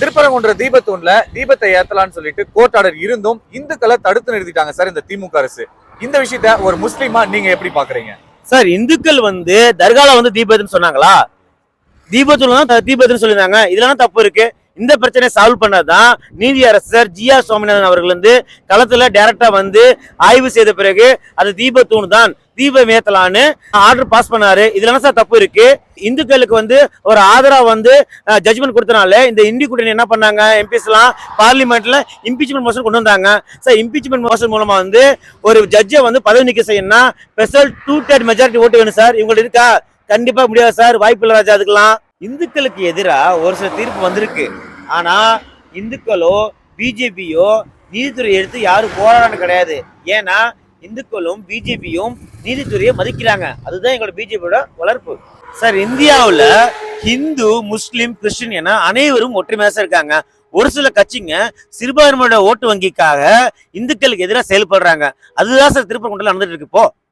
திருப்பரங்குன்ற தீபத்தூண்ல தீபத்தை ஏத்தலாம்னு சொல்லிட்டு court order இருந்தும் இந்துக்களை தடுத்து நிறுத்திட்டாங்க சார் இந்த திமுக அரசு. இந்த விஷயத்த ஒரு முஸ்லீமா நீங்க எப்படி பாக்குறீங்க சார்? இந்துக்கள் தர்கால தீபத்துன்னு சொன்னாங்களா? தீபத்தூள் தான் தீபத்துன்னு சொல்லியிருந்தாங்க. இதுல தப்பு இருக்கு. இந்த பிரச்சனையை சால்வ் பண்ணதான் நீதியரசர் ஜி.ஆர். சுவாமிநாதன் அவர்கள் களத்துல டைரக்டா ஆய்வு செய்த பிறகு அது தீபத்தூண் தான், தீபம் ஏத்தலான்னு ஆர்டர் பாஸ் பண்ணாரு. இதுல சார் தப்பு இருக்கு. இந்துக்களுக்கு ஒரு ஆதரவா ஜட்ஜ்மெண்ட் கொடுத்தனால இந்த இந்தி கூட்டணி என்ன பண்ணாங்க, எம்பிஸ் எல்லாம் பார்லிமெண்ட்ல இம்பீச்மெண்ட் மோஷன் கொண்டு வந்தாங்க. சார் இம்பீச்மெண்ட் மோஷன் மூலமா ஒரு ஜட்ஜை பதவி நீக்க செய்யணும்னா ஸ்பெஷல் 2/3 மெஜாரிட்டி ஓட்டு வேணும் சார். இவங்களுக்கு இருக்கா? கண்டிப்பா முடியாது சார். வாய்ப்பு இல்ல ராஜா. அதுக்கெல்லாம் இந்துக்களுக்கு எதிராக ஒரு சில தீர்ப்பு வந்திருக்கு. ஆனா இந்துக்களோ பிஜேபியோ நீதித்துறை எடுத்து யாரும் போராடான்னு கிடையாது. ஏன்னா இந்துக்களும் பிஜேபியும் நீதித்துறையை மதிக்கிறாங்க. அதுதான் எங்களோட பிஜேபியோட வளர்ப்பு சார். இந்தியாவில் ஹிந்து, முஸ்லிம், கிறிஸ்டின் என அனைவரும் ஒற்றுமையாக இருக்காங்க. ஒரு சில கட்சிங்க சிறுபான்மையோட ஓட்டு வங்கிக்காக இந்துக்களுக்கு எதிராக செயல்படுறாங்க. அதுதான் சார் திருப்பரங்குன்றத்தில் நடந்துட்டு இருக்கு இப்போ.